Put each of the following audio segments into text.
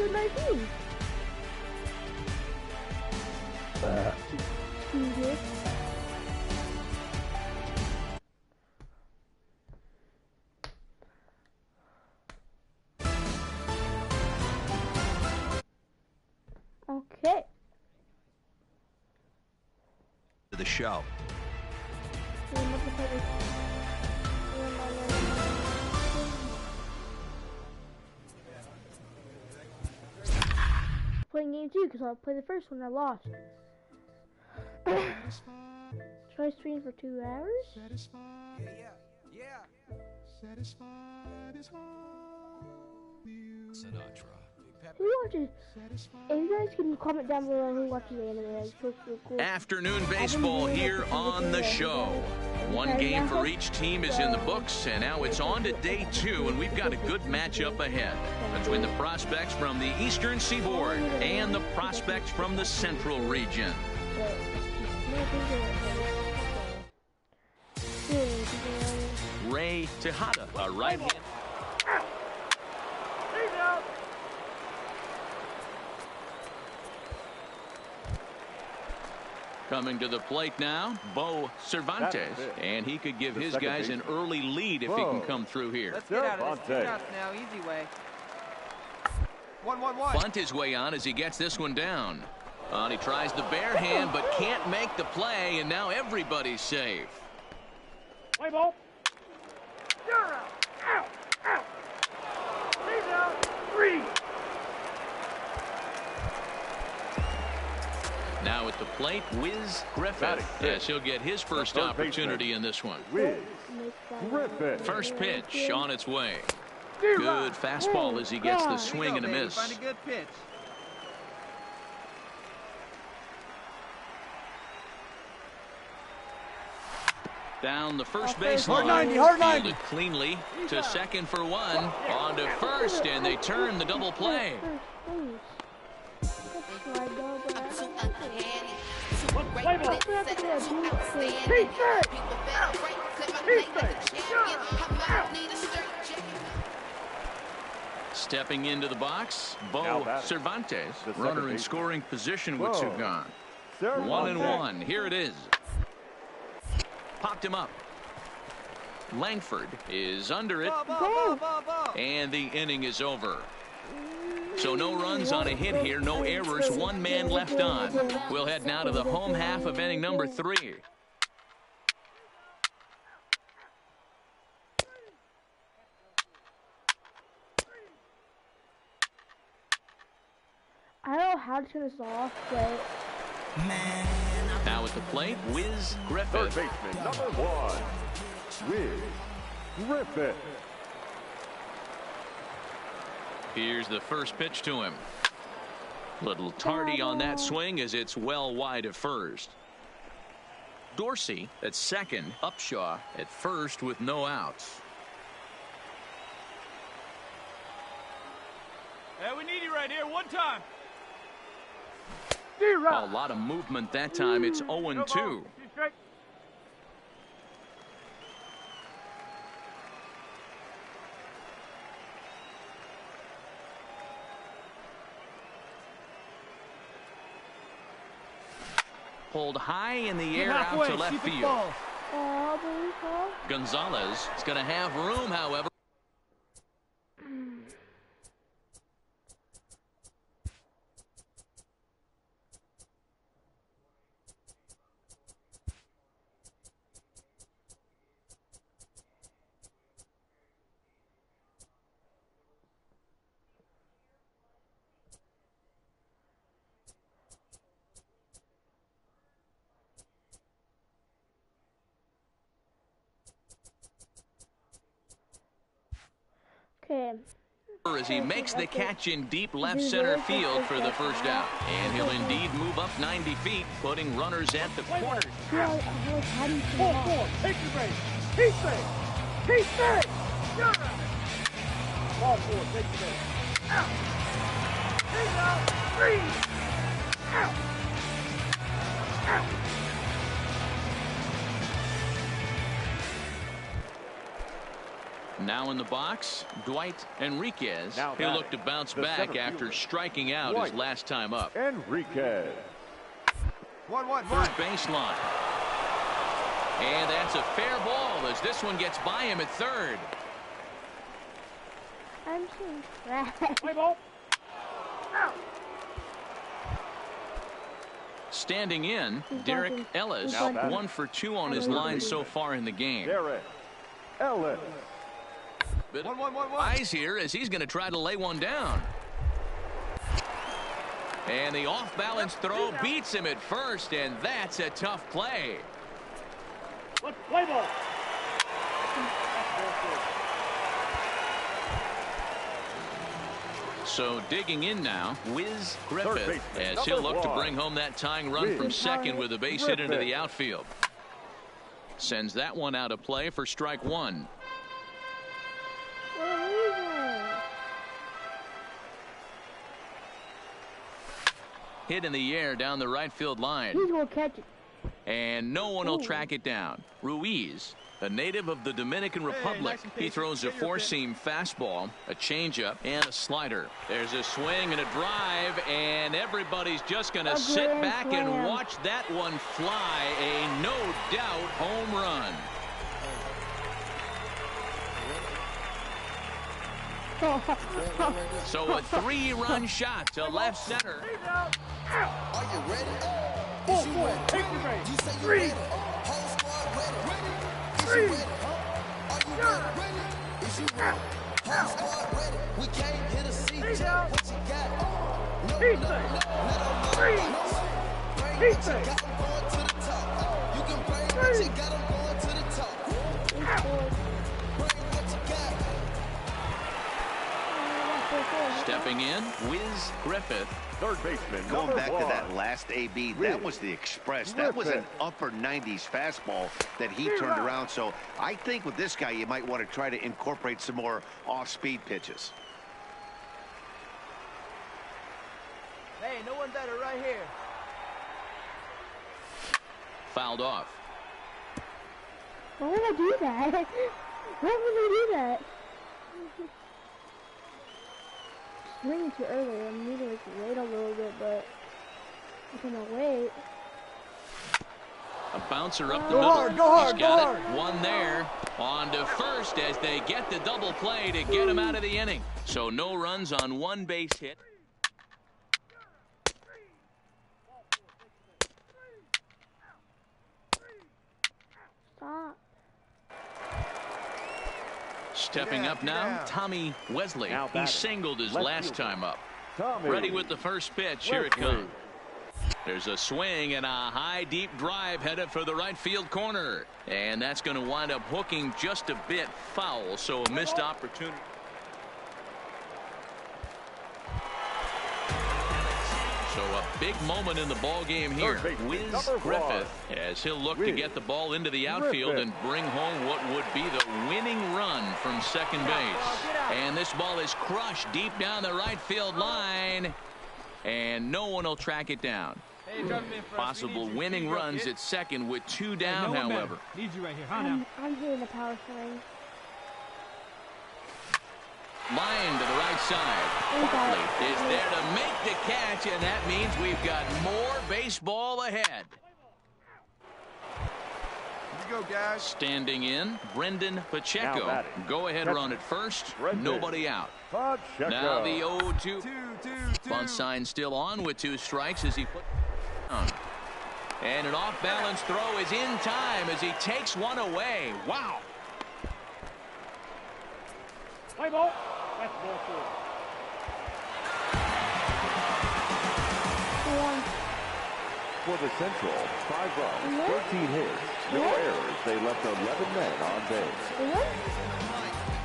episode 19. Okay. The show. Playing game 2 because I played the first one. I lost. Should I stream for 2 hours? Yeah. Satisfied is all you. Sinatra. Who watches? If you guys can comment down below who watches anime, it's so cool. Afternoon baseball here on the show. One game for each team is in the books, and now it's on to day 2, and we've got a good matchup ahead between the prospects from the Eastern Seaboard and the prospects from the Central region. Ray Tejada, a right hand. Coming to the plate now, Bo Cervantes, and he could give his guys an early lead if he can come through here. Let's get out of this now, easy way. 1-1-1. Bunt his way on as he gets this one down. He tries the bare hand, but can't make the play, and now everybody's safe. Play ball. You're out. Out. Out. He's out. 3. Now at the plate, Wiz Griffith. Yes, he'll get his first opportunity in this one. Wiz Griffith. First pitch on its way. Good fastball as he gets the swing and a miss. Find a good pitch. Down the first baseline. Hard 90. Fielded cleanly to second for 1. On to first, and they turn the double play. Play ball. Stepping into the box, Bo Cervantes. Runner in scoring position with 2 gone. 1-1. Here it is. Popped him up. Langford is under it. And the inning is over. So no runs on a hit here, no errors, 1 man left on. We'll head now to the home half of inning number 3. I don't know how to turn this off, but... Now at the plate, Wiz Griffith. Third baseman, number 1, Wiz Griffith. Here's the first pitch to him. Little tardy on that swing as it's well wide of first. Dorsey at second, Upshaw at first with no outs. Hey, we need you right here. 1 time. A lot of movement that time. It's 0-2. Pulled high in the air out to left field. Gonzalez is going to have room, however. As he makes the catch in deep left center field for the first out. And he'll indeed move up 90 feet, putting runners at the corner. 4-4. Take your base. He's safe. He's safe. You're out. Ball 4. Take your base. Out. He's out. 3. Out. Out. Now in the box, Dwight Enriquez. He'll look to bounce back after striking out his last time up. Enriquez. 1-1. Third baseline. And that's a fair ball as this one gets by him at third. I'm seeing trash. Play ball. Out. Standing in, Derek Ellis, 1 for 2 on his line so far in the game. Derek Ellis. Bit of eyes here as he's going to try to lay one down. And the off-balance throw beats him at first, and that's a tough play. Let's play ball. So digging in now, Wiz Griffith, as he'll look to bring home that tying run from second with a base hit into the outfield. Sends that one out of play for strike one. Hit in the air down the right field line. He's gonna catch it. And no one will track it down. Ruiz, a native of the Dominican Republic. He throws a four-seam fastball, a changeup, and a slider. There's a swing and a drive, and everybody's just going to sit back and watch that one fly. A no-doubt home run. So a three-run shot to left center. Are you ready? 4-4. Take the base. You say you 3. ready? Whole squad ready. 3. Are you ready? Is you ready? Whole squad ready. We came here to see what you got. No, He's no, safe. no, 3. bring He's what you safe. got, I'm going to the top. You can bring what you got, I'm going to the top. Bring what you got. Stepping in, Wiz Griffith. Third baseman. Going back #1. to that last AB, that was the express. That was an upper 90s fastball that he turned around. So I think with this guy, you might want to try to incorporate some more off-speed pitches. Hey, no one better right here. Fouled off. Why would I do that? Why would I do that? Swinging too early. I'm needing to wait a little bit, but I'm gonna wait. A bouncer up the middle. He's got it. One there. On to first as they get the double play to get him out of the inning. So no runs on one base hit. Stop. Stepping up now, Tommy Wesley. He singled his last time up. Ready with the first pitch. Here it comes. There's a swing and a high, deep drive headed for the right field corner. And that's going to wind up hooking just a bit foul, so a missed opportunity. So a big moment in the ball game here. Wiz Griffith, as he'll look to get the ball into the outfield and bring home what would be the winning run from second base. And this ball is crushed deep down the right field line, and no one will track it down. Possible winning runs at second with two down, however. Need you right here, huh? Now. I'm doing the power swing. Line to the right side. Bartley is there to make the catch, and that means we've got more baseball ahead. Here you go, guys. Standing in, Brendan Pacheco. Go-ahead run at first. Nobody out. Now the 0-2. Bunt sign still on with 2 strikes as he put on. And an off-balance throw is in time as he takes one away. Wow. Play ball. That's ball 4. For the Central, 5 runs, 13 hits, no errors. They left 11 men on base.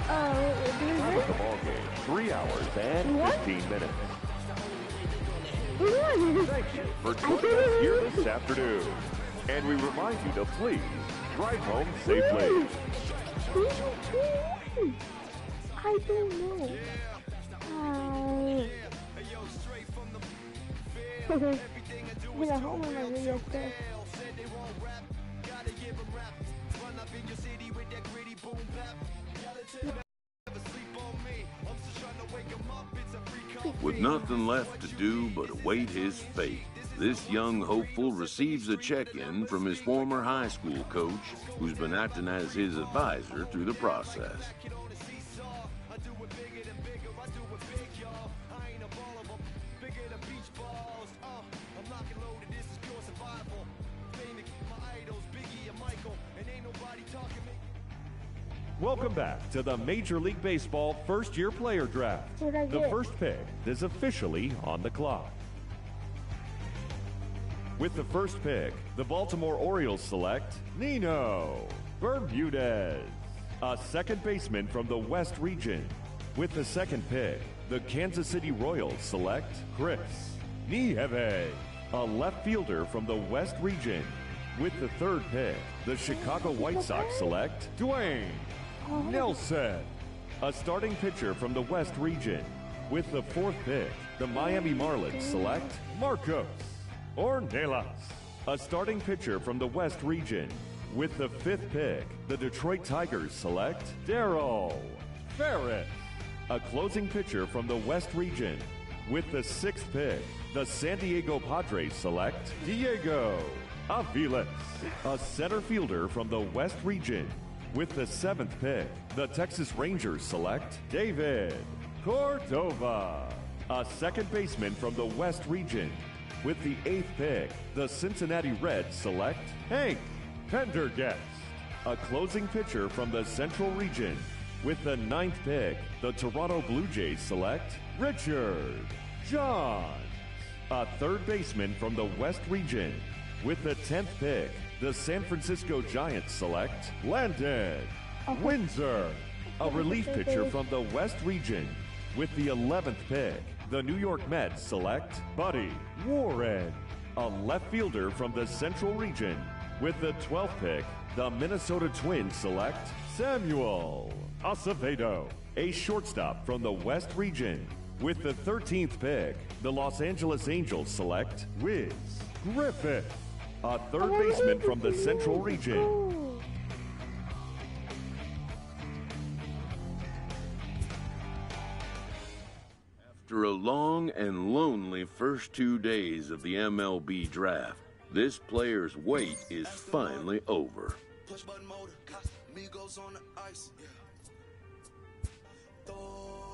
That was the ball game. 3 hours and 15 minutes. Thank you for joining us here this afternoon. And we remind you to please drive home safely. I don't know. Okay. I'm gonna home on my video stuff. With nothing left to do but await his fate, this young hopeful receives a check-in from his former high school coach, who's been acting as his advisor through the process. Welcome back to the Major League Baseball first-year player draft. The first pick is officially on the clock. With the first pick, the Baltimore Orioles select Nino Bermudez, a second baseman from the West region. With the second pick, the Kansas City Royals select Chris Nieve, a left fielder from the West region. With the third pick, the Chicago White Sox select Dwayne Nelson, a starting pitcher from the West region. With the fourth pick, the Miami Marlins select Marcos Ornelas, a starting pitcher from the West region. With the fifth pick, the Detroit Tigers select Darryl Ferris, a closing pitcher from the West region. With the sixth pick, the San Diego Padres select Diego Aviles, a center fielder from the West region. With the seventh pick, the Texas Rangers select David Cordova, a second baseman from the West region. With the eighth pick, the Cincinnati Reds select Hank Pendergast, a closing pitcher from the Central region. With the ninth pick, the Toronto Blue Jays select Richard Johns, a third baseman from the West region. With the 10th pick, the San Francisco Giants select Landon Windsor, a relief pitcher from the West region. With the 11th pick, the New York Mets select Buddy Warren, a left fielder from the Central region. With the 12th pick, the Minnesota Twins select Samuel Acevedo, a shortstop from the West region. With the 13th pick, the Los Angeles Angels select Wiz Griffith, a third baseman from the Central region. After a long and lonely first 2 days of the MLB draft, this player's wait is finally over.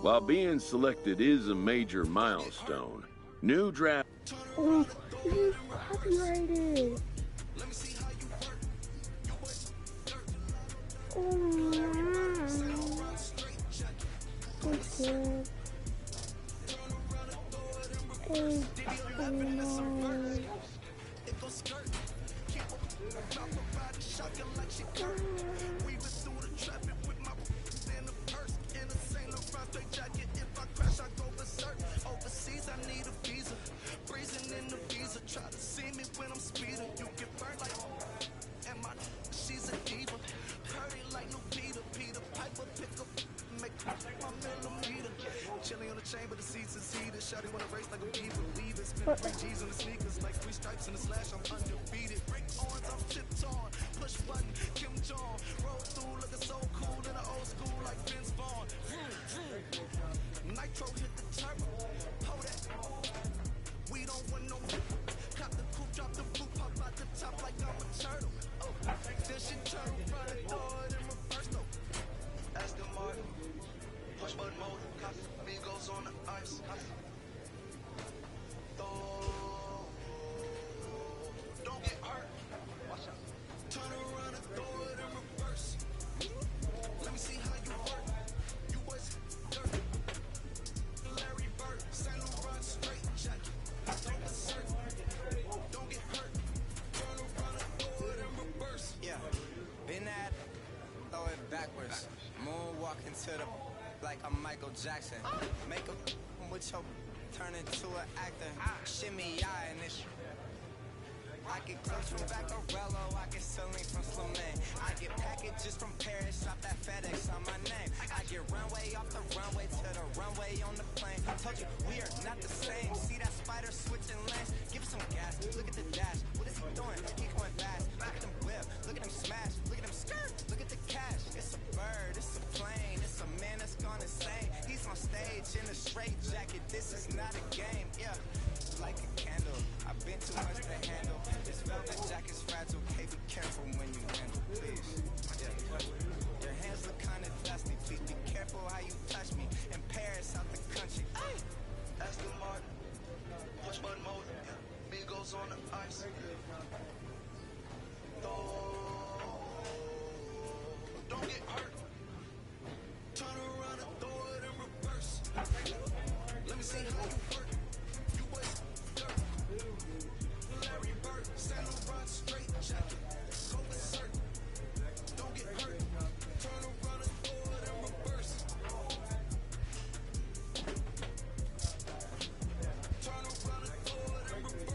While being selected is a major milestone, new draft... Oh, this is copyrighted. Like I'm Michael Jackson. Make a with your turn into an actor. Shimmy eye and this. I get clothes from Vaccarello, I get Celine from Slimane. I get packages from Paris, shop that FedEx on my name. I get runway off the runway to the runway on the plane. Told you we are not the same. See that spider switching lanes? Give it some gas. Look at the dash. What is he doing? He going fast. Look at him whip. Look at him smash. Look at him skirt. Look at the cash. It's a bird. It's a plane. It's a man that's gone insane. He's on stage in a straight jacket. This is not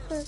Good.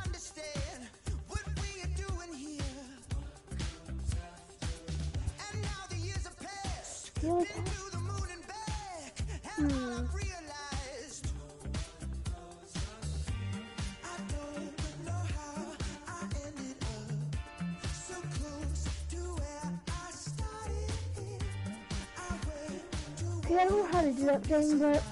Understand what we are doing here. And now the years have passed. Been to the moon and back. And all I've realized, I don't know how I ended up so close to where I started. I went to I don't know how to do that thing, but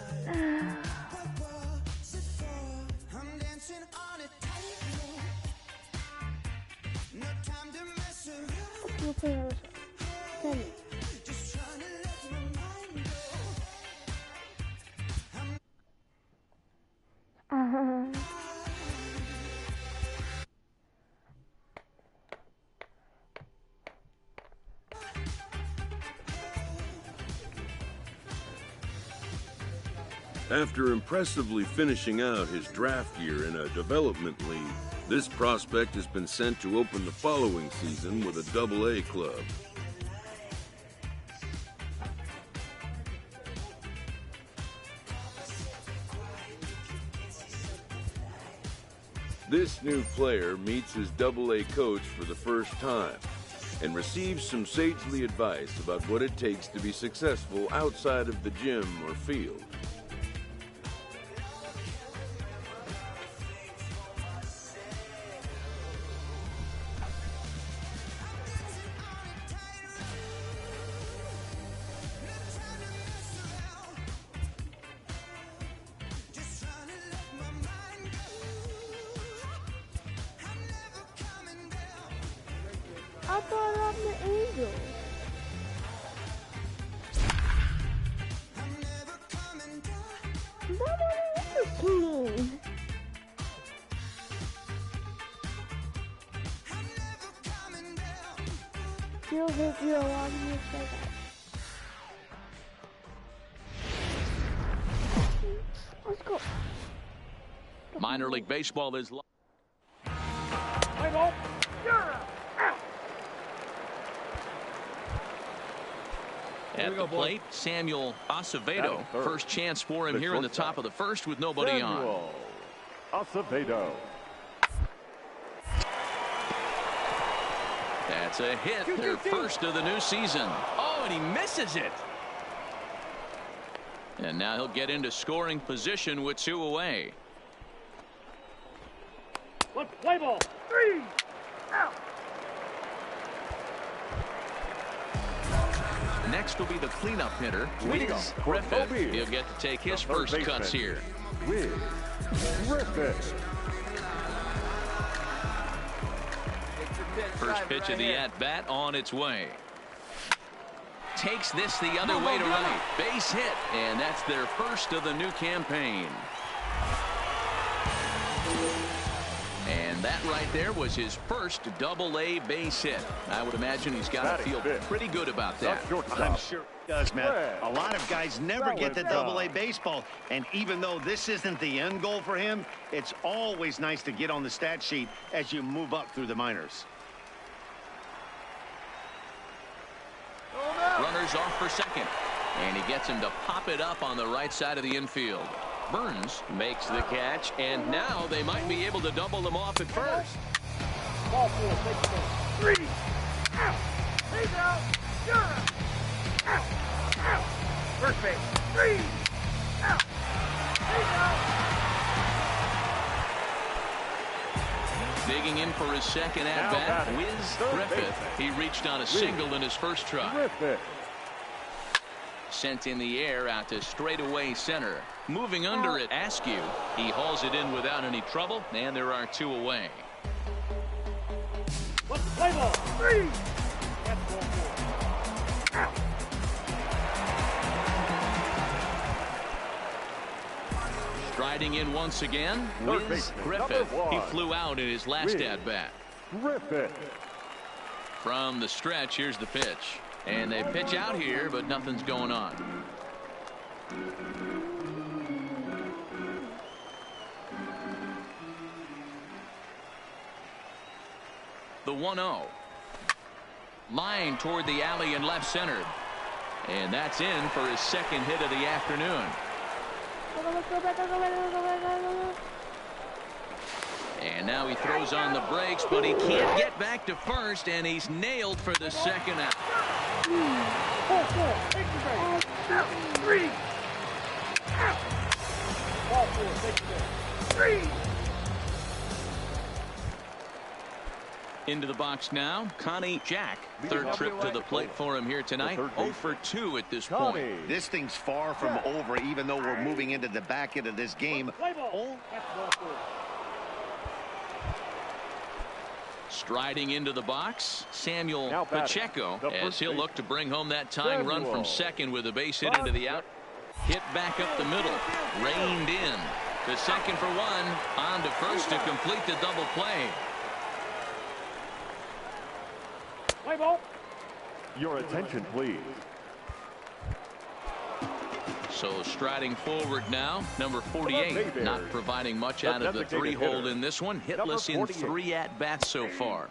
we'll play our song. After impressively finishing out his draft year in a development league, this prospect has been sent to open the following season with a Double-A club. This new player meets his Double-A coach for the first time and receives some sagely advice about what it takes to be successful outside of the gym or field. I thought I'm the angel. That one is king. You'll hit you along with that. Let's go. Minor League Baseball is Play ball. at the plate. Samuel Acevedo. First chance for him here in the top of the first with nobody on. Acevedo. That's a hit, their first of the new season. Oh, and he misses it. And now he'll get into scoring position with 2 away. Let's play ball. 3 out. Next will be the cleanup hitter, Wiz Griffith. He'll get to take his first cuts here. Wiz Griffith. First pitch of the at-bat on its way. Takes this the other way to right. Base hit, and that's their first of the new campaign. And that right there was his first Double-A base hit. I would imagine he's got to feel pretty good about that. I'm sure he does, Matt. A lot of guys never get to Double-A baseball, and even though this isn't the end goal for him, it's always nice to get on the stat sheet as you move up through the minors. runners off for second. And he gets him to pop it up on the right side of the infield. Burns makes the catch, and now they might be able to double them off at first. Ball 4, take the ball. 3. Out. He's out. You're out. Out. Out. First base. 3. Out. He's out. Digging in for his second at-bat, Wiz Griffith. He reached on a single in his first try. Griffith. Sent in the air out to straightaway center. Moving under it, Askew. He hauls it in without any trouble, and there are 2 away. Let's play ball. 3. That's ball 4. Out. Striding in once again, Wiz Griffith. He flew out in his last at-bat. Griffith. From the stretch, here's the pitch. And they pitch out here, but nothing's going on. The 1-0. Line toward the alley in left center. And that's in for his second hit of the afternoon. And now he throws on the brakes, but he can't get back to first, and he's nailed for the second out. Ball 4, take the base. Out. 3. Out. Ball 4, take the base. 3. Into the box now, Connie Jack. Third trip to the plate for him here tonight. 0 for 2 at this point. This thing's far from over, even though we're moving into the back end of this game. Play ball. That's ball 4. Striding into the box, Samuel Pacheco, as he'll look to bring home that tying run from second with a base hit into the out. Hit back up the middle, reined in. The second for 1, on to first to complete the double play. Play ball. Your attention, please. So striding forward now, number 48, not providing much out of the 3-hole in this one. Hitless in 3 at-bats so far.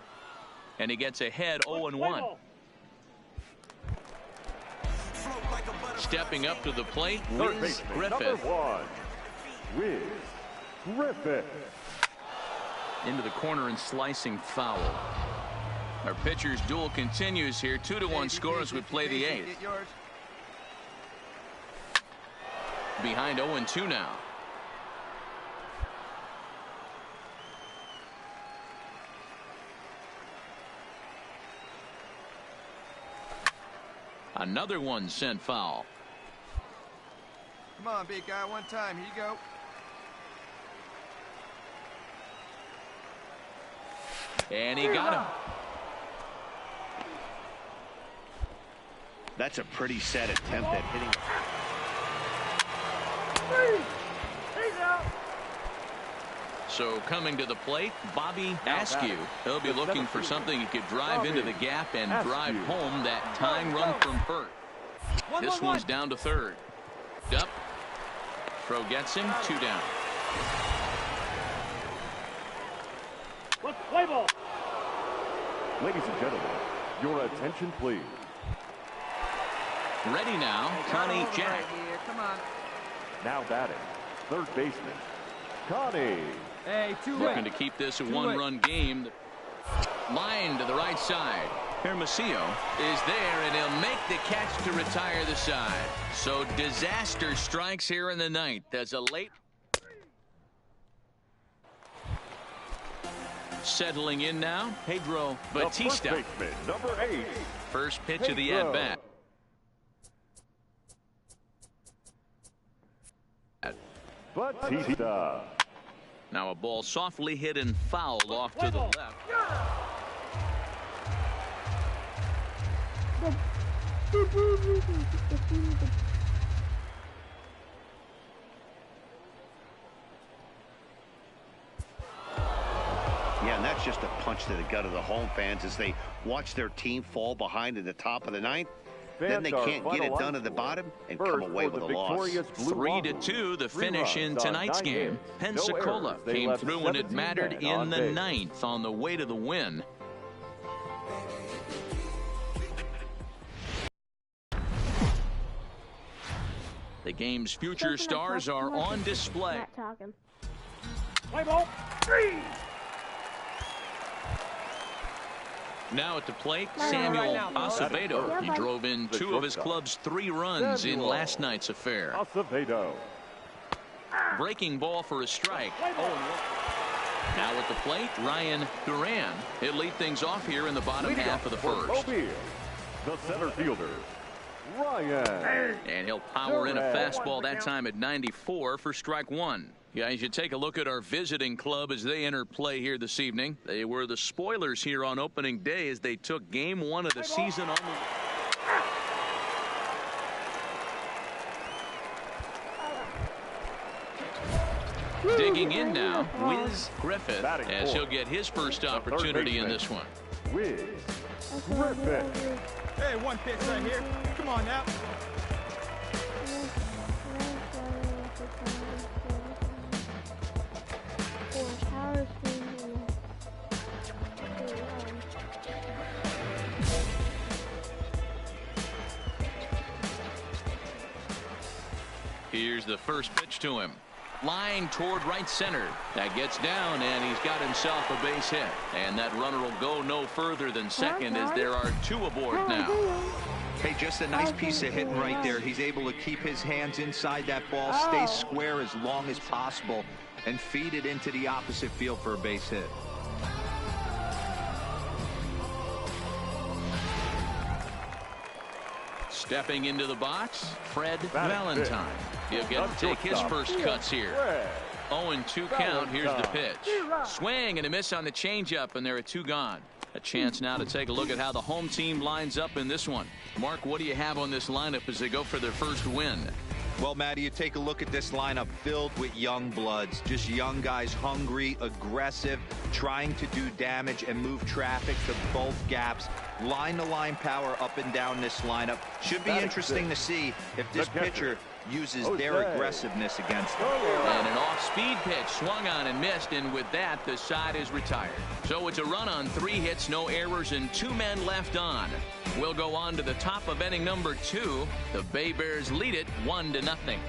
And he gets ahead 0-1. Stepping up to the plate, Wiz Griffith. Wiz Griffith. Into the corner and slicing foul. Our pitcher's duel continues here. 2-1 score as we play the 8th. Behind 0-2 now. Another one sent foul. Come on, big guy, one time. Here you go. And he got him. That's a pretty set attempt at hitting. He's out. So coming to the plate, Bobby Askew. He'll be looking for something he could drive into the gap and drive home that tying run from first. This one's down to third. Up. Throw gets him, 2 down. Let's play ball. Ladies and gentlemen, your attention, please. Ready now, Connie Jack. Come on. Now batting, third baseman, Connie. Hey, Looking to keep this a 1-run game. Line to the right side. Hermosillo is there, and he'll make the catch to retire the side. So disaster strikes here in the 9th. There's a late. Settling in now, Pedro Batista. The first baseman, number 8. First pitch of the at-bat. Batista. Now a ball softly hit and fouled off to the left. Yeah, and that's just a punch to the gut of the home fans as they watch their team fall behind in the top of the 9th. Then they can't get it done at the bottom and come away with a loss. 3-2, the finish in tonight's game. Pensacola came through when it mattered in the 9th on the way to the win. The game's future stars are on display. Not talking. Play ball. 3. Now at the plate, Samuel Acevedo. He drove in 2 of his club's 3 runs in last night's affair. Acevedo. Breaking ball for a strike. Now at the plate, Ryan Duran. He'll lead things off here in the bottom half of the first. The center fielder, Ryan. And he'll power in a fastball that time at 94 for strike 1. Guys, you take a look at our visiting club as they enter play here this evening. They were the spoilers here on opening day as they took game 1 of the season on the... Digging in now, Wiz Griffith, as he'll get his first opportunity in this one. Wiz Griffith. Hey, 1 pitch right here. Come on now. Here's the first pitch to him. Line toward right center. That gets down, and he's got himself a base hit. And that runner will go no further than second as there are 2 aboard now. Hey, just a nice piece of hitting right there. He's able to keep his hands inside that ball, stay square as long as possible, and feed it into the opposite field for a base hit. Stepping into the box, Fred Valentine. He'll get to take his first cuts here. 0-2 count. Here's the pitch. Swing and a miss on the changeup, and there are 2 gone. A chance now to take a look at how the home team lines up in this one. Mark, what do you have on this lineup as they go for their first win? Well, Matty, you take a look at this lineup filled with young bloods, just young guys, hungry, aggressive, trying to do damage and move traffic to both gaps. Line-to-line power up and down this lineup. Should be interesting to see if this pitcher uses their aggressiveness against them. And an off-speed pitch swung on and missed, and with that, the side is retired. So it's a run on 3 hits, no errors, and 2 men left on. We'll go on to the top of inning number 2. The Bay Bears lead it 1-0.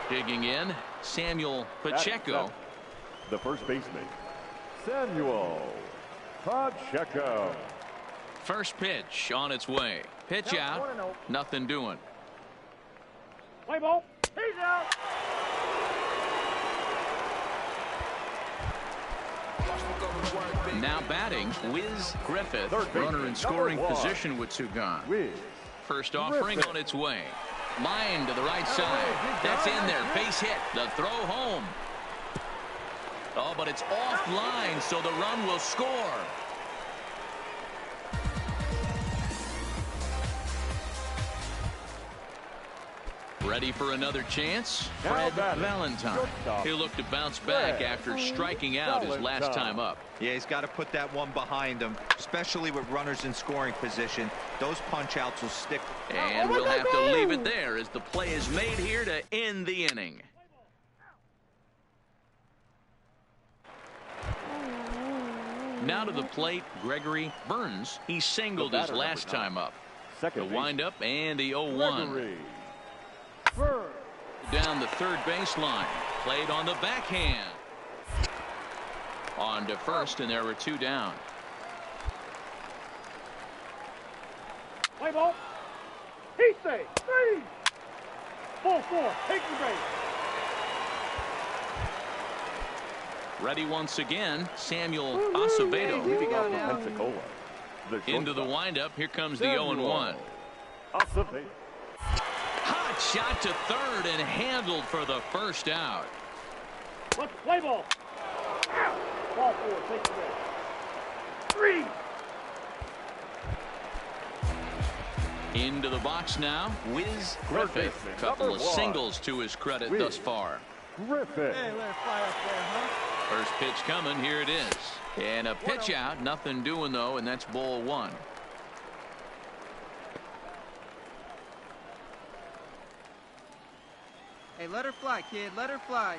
Digging in, Samuel Pacheco. The first baseman, Samuel Pacheco. First pitch on its way. Pitch out, nothing doing. Play ball. He's out. Now batting, Wiz Griffith. Runner in scoring position with 2 gone. First offering on its way. Line to the right side. That's in there. Base hit. The throw home. Oh, but it's offline, so the run will score. Ready for another chance? Fred Valentine. He'll look to bounce back after striking out his last time up. Yeah, he's got to put that one behind him, especially with runners in scoring position. Those punch-outs will stick. And we'll have to leave it there as the play is made here to end the inning. Now to the plate, Gregory Burns. He singled his last time up. The windup and the 0-1. Down the third baseline. Played on the backhand. On to first, and there were 2 down. Play ball. He say 3. Ball 4. Take the base. Ready once again, Samuel Acevedo. Into the windup. Here comes the 0-1. Acevedo. Hot shot to third and handled for the first out. Let's play ball. Ball 4. Take the base. 3. Into the box now, Wiz Griffith. Couple of singles to his credit thus far. Griffith. Hey, let it fly up there, huh? First pitch coming, here it is. And a pitch out, nothing doing though, and that's ball 1. Hey, let her fly, kid. Let her fly.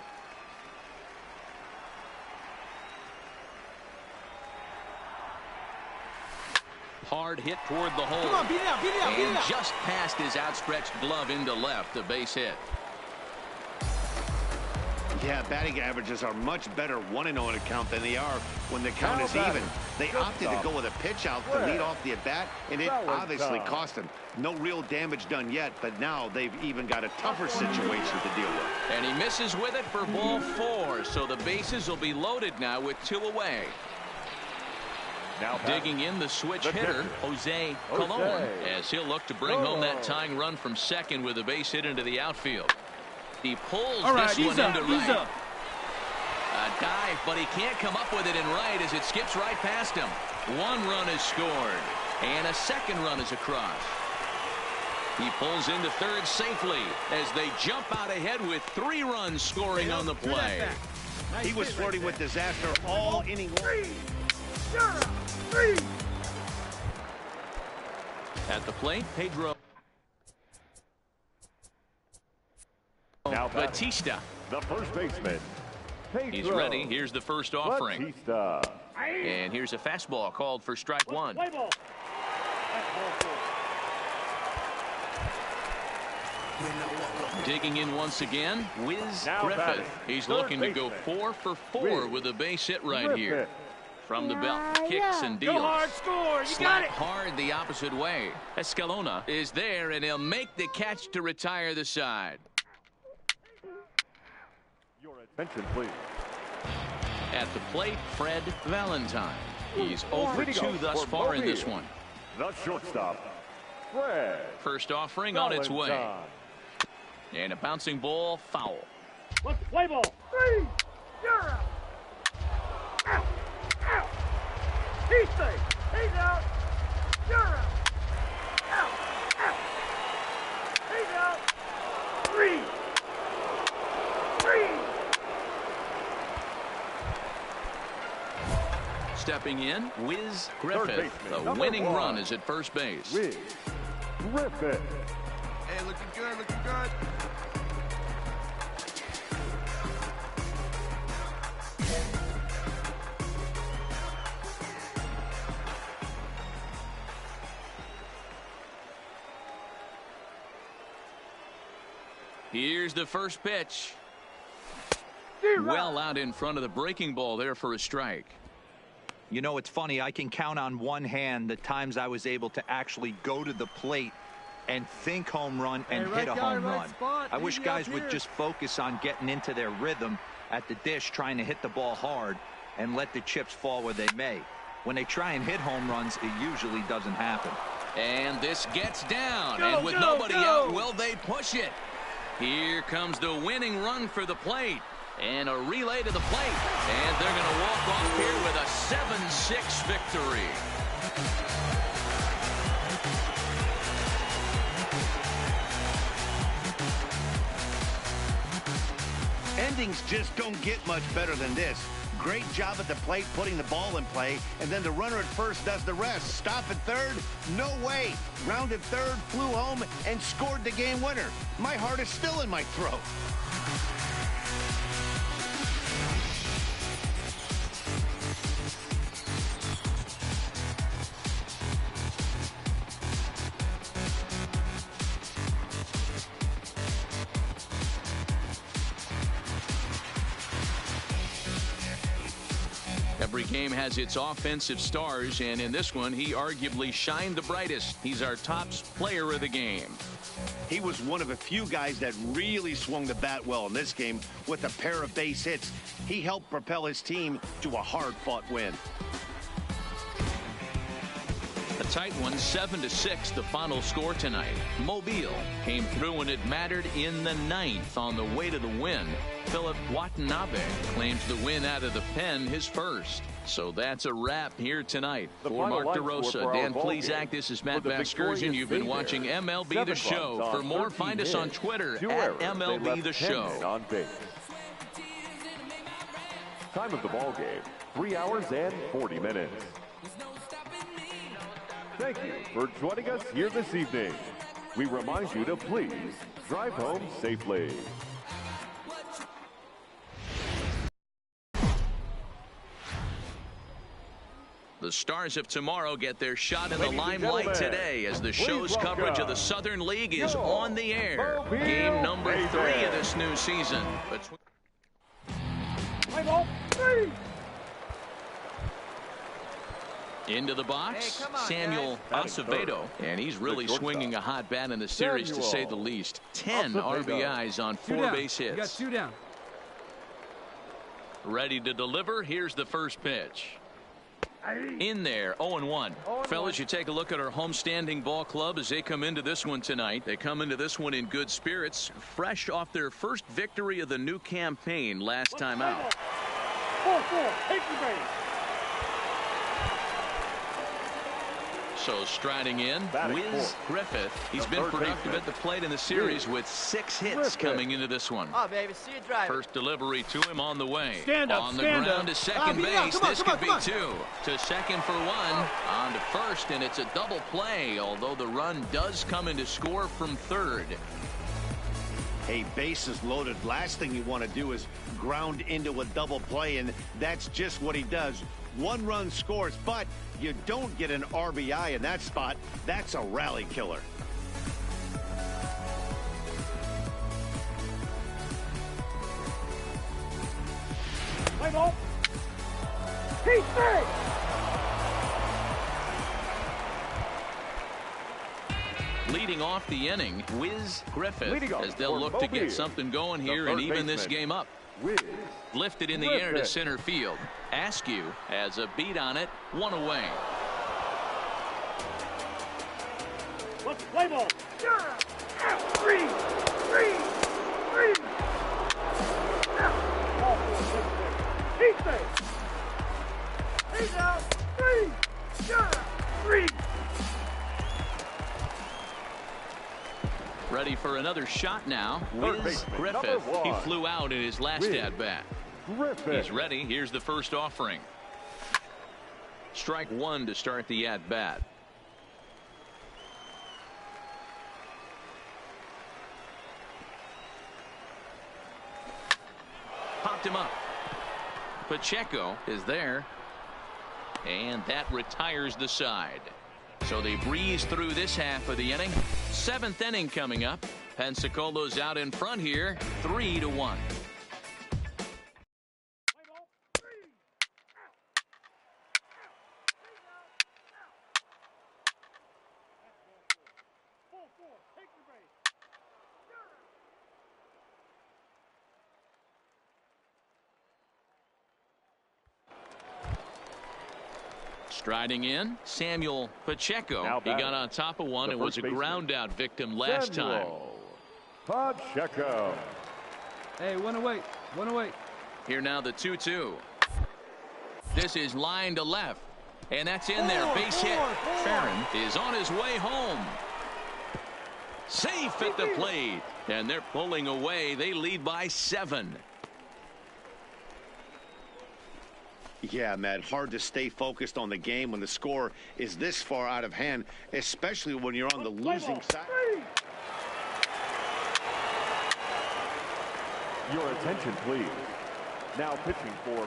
Hard hit toward the hole. Come on, beat it out, beat it out, beat it And out. just past his outstretched glove into left, a base hit. Yeah, batting averages are much better 1-0 account than they are when the count is even. They opted to go with a pitch out to lead off the at-bat, and it obviously cost them. No real damage done yet, but now they've even got a tougher situation to deal with. And he misses with it for ball 4, so the bases will be loaded now with 2 away. Now digging in the switch hitter, Jose Colon, as he'll look to bring home that tying run from second with a base hit into the outfield. He pulls this one into right. A dive, but he can't come up with it in right as it skips right past him. 1 run is scored, and a second run is across. He pulls into third safely as they jump out ahead with 3 runs scoring on the play. He was flirting with disaster all inning long. At the plate, Pedro now Batista. The first baseman. Pedro He's ready. Here's the first offering. Batista. And here's a fastball called for strike 1. Digging in once again, Wiz Griffith. He's looking to go 4 for 4 with a base hit right here. From the belt, kicks and deals. Go hard, score. You got it. Hard the opposite way. Escalona is there, and he'll make the catch to retire the side. Your attention, please. At the plate, Fred Valentine. He's 0 for 2 thus far in this one. The shortstop, Fred. First offering on its way. And a bouncing ball, foul. Let's play ball. 3, 0. Out. Out. He's safe. He's out. 0. Out. Out. He's out. 3. 3. Stepping in, Wiz Griffith. The winning run is at first base. Wiz Griffith. Hey, looking good, looking good. Here's the first pitch. Well out in front of the breaking ball there for a strike. You know, it's funny. I can count on one hand the times I was able to actually go to the plate and think home run and hit a home run. I wish guys would just focus on getting into their rhythm at the dish, trying to hit the ball hard and let the chips fall where they may. When they try and hit home runs, it usually doesn't happen. And this gets down, and with nobody out, will they push it? Here comes the winning run for the plate. And a relay to the plate. And they're going to walk off here with a 7-6 victory. Endings just don't get much better than this. Great job at the plate putting the ball in play, and then the runner at first does the rest. Stop at third? No way. Rounded third, flew home, and scored the game winner. My heart is still in my throat. Every game has its offensive stars, and in this one, he arguably shined the brightest. He's our top player of the game. He was one of a few guys that really swung the bat well in this game with a pair of base hits. He helped propel his team to a hard-fought win. A tight one, 7-6, the final score tonight. Mobile came through when it mattered in the 9th on the way to the win. Philip Watanabe claims the win out of the pen, his first. So that's a wrap here tonight. For Mark DeRosa, Dan Plesac, this is Matt Vasgersian. You've been watching MLB The Show. For more, find us on Twitter at MLB The Show. On base. Time of the ball game, 3 hours and 40 minutes. Thank you for joining us here this evening. We remind you to please drive home safely. The stars of tomorrow get their shot in the limelight today as the show's coverage of the Southern League is on the air. Game number 3 of this new season. Into the box, Samuel Acevedo, and he's really swinging a hot bat in the series, to say the least. 10 RBIs on 4 base hits. You got 2 down. Ready to deliver. Here's the first pitch. In there, 0-1. Fellas, you take a look at our homestanding ball club as they come into this one tonight. They come into this one in good spirits, fresh off their first victory of the new campaign last time out. 4-4, take the base. So striding in, Wiz Griffith. He's been productive at the plate in the series with 6 hits coming into this one. Oh, baby, see you drive. First delivery to him on the way. Stand up, on the ground to second base. This could be 2. To second for 1. On to first, and it's a double play, although the run does come in to score from third. Hey, bases loaded. Last thing you want to do is ground into a double play, and that's just what he does. 1 run scores, but you don't get an RBI in that spot. That's a rally killer. Play ball. He's big. Leading off the inning, Wiz Griffith, as they'll look to get something going here and even this game up. Lifted in the air to center field. Askew has a beat on it, 1 away. Let's play ball. 3. He's safe. He's out. 3. Ready for another shot now. Wiz Griffith. He flew out in his last at-bat. He's ready. Here's the first offering. Strike 1 to start the at-bat. Popped him up. Pacheco is there. And that retires the side. So they breeze through this half of the inning. 7th inning coming up. Pensacolo's out in front here, 3-1. Striding in, Samuel Pacheco. He got on top of one and was a ground out victim last time. Pacheco. Hey, 1 away. 1 away. Here now the 2-2. This is line to left. And that's in there. Base hit. Farron is on his way home. Safe at the plate. And they're pulling away. They lead by 7. Yeah, Matt, hard to stay focused on the game when the score is this far out of hand, especially when you're on the losing side. Your attention, please. Now pitching for.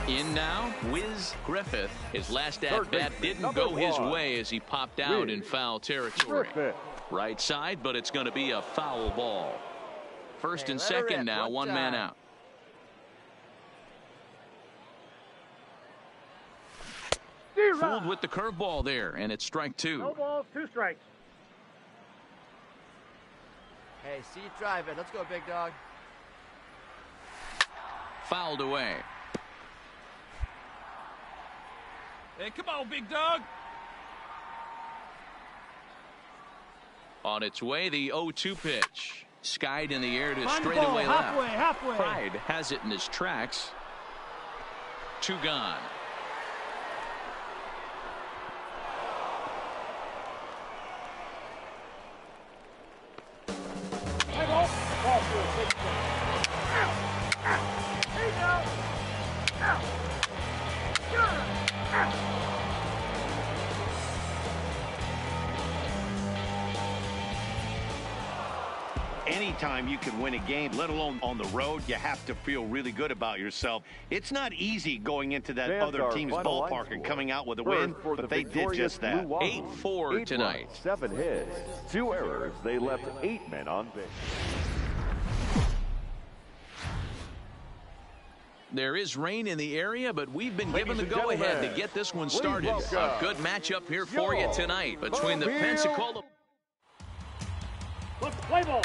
In now, Wiz Griffith. His last at-bat didn't go his way as he popped out in foul territory. Right side, but it's going to be a foul ball. First and second now, 1 man out. Fooled with the curveball there, and it's strike 2. No balls, 2 strikes. Hey, see you drive it. Let's go, big dog. Fouled away. Hey, come on, big dog. On its way, the 0-2 pitch. Skied in the air to straightaway left. Halfway. Pride has it in his tracks. 2 gone. Anytime you can win a game, let alone on the road, you have to feel really good about yourself. It's not easy going into that other team's ballpark and coming out with a win, but they did just that. 8-4 tonight. 7 hits, 2 errors. They left 8 men on base. There is rain in the area, but we've been given the go-ahead to get this one started. A good matchup here for you tonight between the Pensacola... Let's play ball.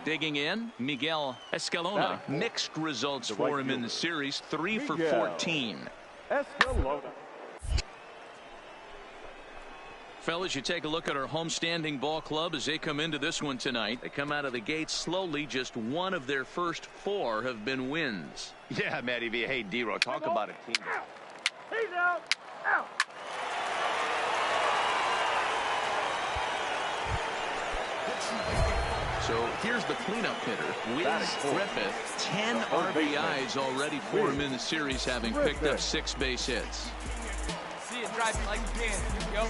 Digging in, Miguel Escalona. Mixed results for him in the series, 3 for 14. Escalona. Fellas, you take a look at our homestanding ball club as they come into this one tonight. They come out of the gate slowly. Just one of their first 4 have been wins. Yeah, Matty V. Hey, D-Row, talk about a team. He's out. Out. So here's the cleanup hitter, Wiz Griffith. 10 RBIs already for him in the series, having picked up 6 base hits. See it driving like you can. Here we go.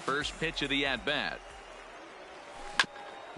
First pitch of the at-bat.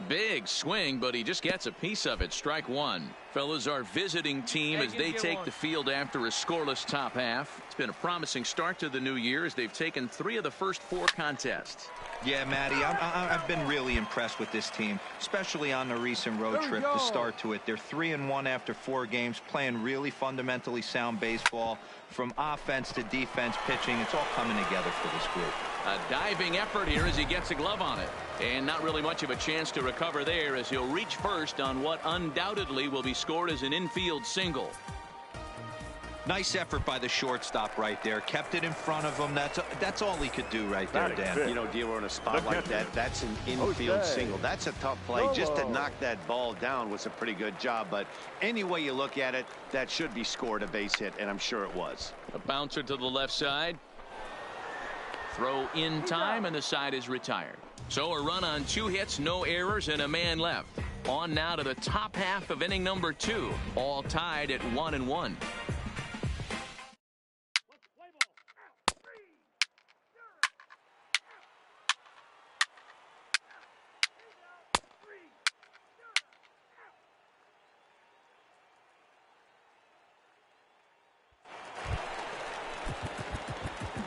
Big swing, but he just gets a piece of it. Strike 1. Fellas, our visiting team as they take the field after a scoreless top half. It's been a promising start to the new year as they've taken 3 of the first 4 contests. Yeah, Matty, I've been really impressed with this team, especially on the recent road trip to start to it. They're 3-1 after 4 games, playing really fundamentally sound baseball. From offense to defense, pitching, it's all coming together for this group. A diving effort here as he gets a glove on it. And not really much of a chance to recover there as he'll reach first on what undoubtedly will be scored as an infield single. Nice effort by the shortstop right there. Kept it in front of him. That's all he could do right there, Dan. You know, D-Row, in a spot like that, that's an infield single. That's a tough play. Just to knock that ball down was a pretty good job. But any way you look at it, that should be scored a base hit, and I'm sure it was. A bouncer to the left side. Throw in time, and the side is retired. So a run on 2 hits, no errors, and a man left. On now to the top half of inning number 2. All tied at 1-1.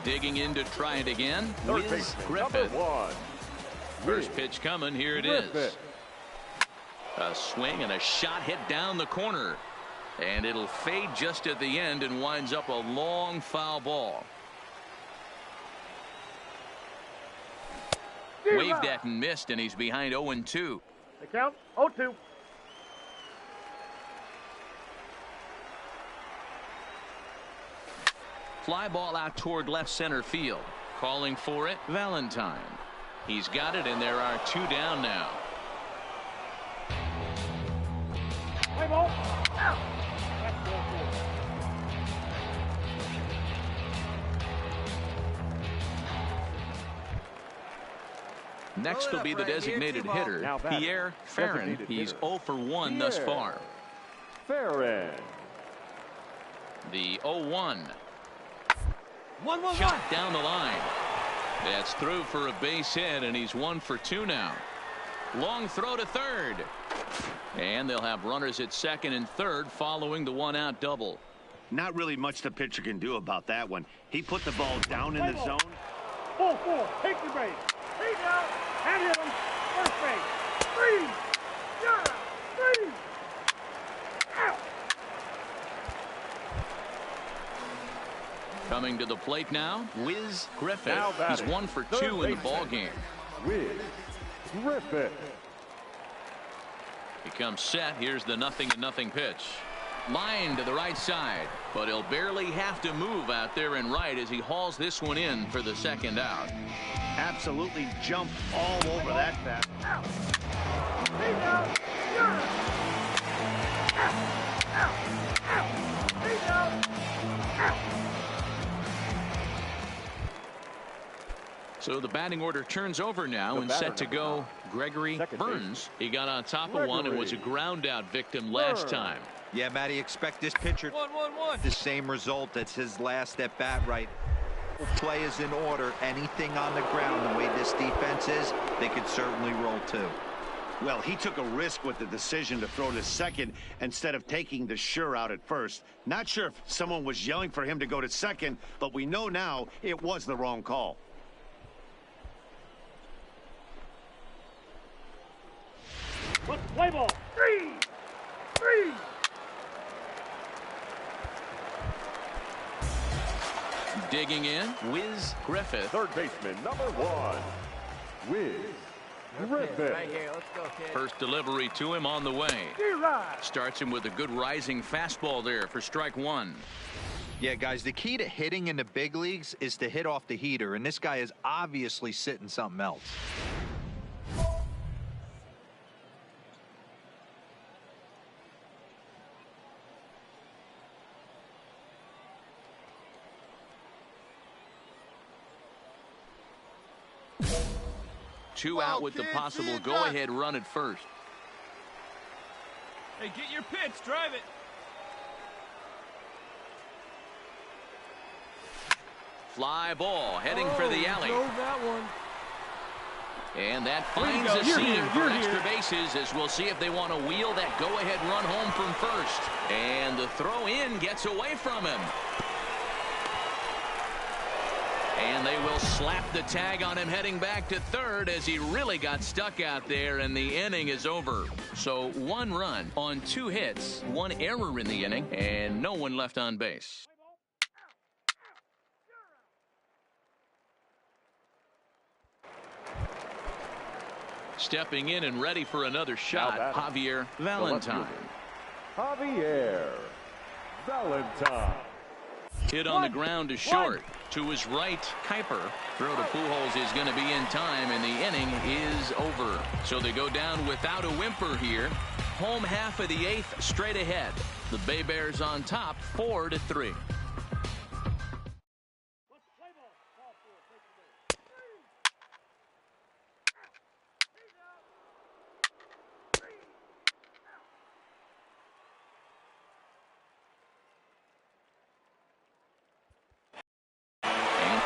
Digging in to try it again. Wiz Griffith. First pitch coming. Here it is. A swing and a shot hit down the corner. And it'll fade just at the end and winds up a long foul ball. Waved at and missed, and he's behind 0-2. The count 0-2. Fly ball out toward left center field. Calling for it, Valentine. He's got it, and there are 2 down now. Play ball. Out. That's ball 4. Next will be the designated hitter, Pierre Ferrin. He's 0 for 1 thus far. Ferrin. The 0-1. 1-1-1. Shot down the line. That's through for a base hit, and he's 1 for 2 now. Long throw to third. And they'll have runners at second and third following the 1-out double. Not really much the pitcher can do about that one. He put the ball down in the zone. 4-4. Take your base. He's out. And hit him. First base. 3. Yeah. 3. Out. Coming to the plate now, Wiz Griffith. He's 1 for 2 in the ball game. Wiz Griffith. He comes set. Here's the 0-0 pitch. Line to the right side, but he'll barely have to move out there and right as he hauls this one in for the 2nd out. Absolutely jumped all over that bat. Out. He's out. Yeah. Out. Out. Out. He's out. Out. So the batting order turns over now and set to go Gregory Burns. He got on top of one and was a ground out victim last time. Yeah, Matty, expect this pitcher 1-1-1. the same result. That's his last at bat right. Play is in order. Anything on the ground, the way this defense is, they could certainly roll too. Well, he took a risk with the decision to throw to second instead of taking the sure out at first. Not sure if someone was yelling for him to go to second, but we know now it was the wrong call. Let's play ball. 3. Digging in, Wiz Griffith. Third baseman, number 1, Wiz Griffith. Right here. Let's go, kid. First delivery to him on the way. Starts him with a good rising fastball there for strike one. Yeah, guys, the key to hitting in the big leagues is to hit off the heater, and this guy is obviously sitting something else. Two out with the possible go-ahead run at first. Hey, get your pitch. Drive it. Fly ball heading for the alley. Drove that one. And that finds a seam for extra bases, as we'll see if they want to wheel that go-ahead run home from first. And the throw in gets away from him. And they will slap the tag on him heading back to third, as he really got stuck out there, and the inning is over. So 1 run on 2 hits, 1 error in the inning, and no one left on base. Stepping in and ready for another shot, Javier Valentine. Javier Valentine. Hit on the ground to short. To his right, Kuiper. Throw to Pujols is going to be in time, and the inning is over. So they go down without a whimper here. Home half of the 8th straight ahead. The Bay Bears on top, 4-3.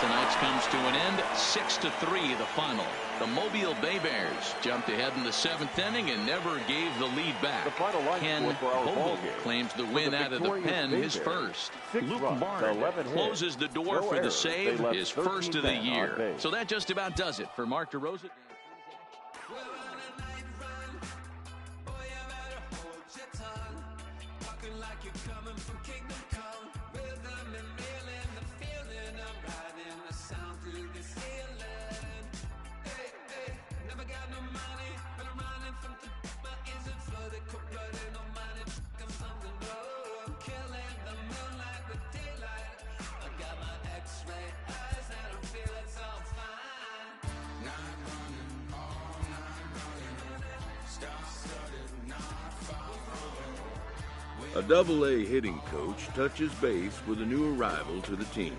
Tonight's comes to an end, 6-3 the final. The Mobile Bay Bears jumped ahead in the 7th inning and never gave the lead back. The final line Ken Vogel claims the win out of the pen, his first. Luke Barnes closes the door for the save, his first of the year. So that just about does it for Mark DeRosa. A Double-A hitting coach touches base with a new arrival to the team.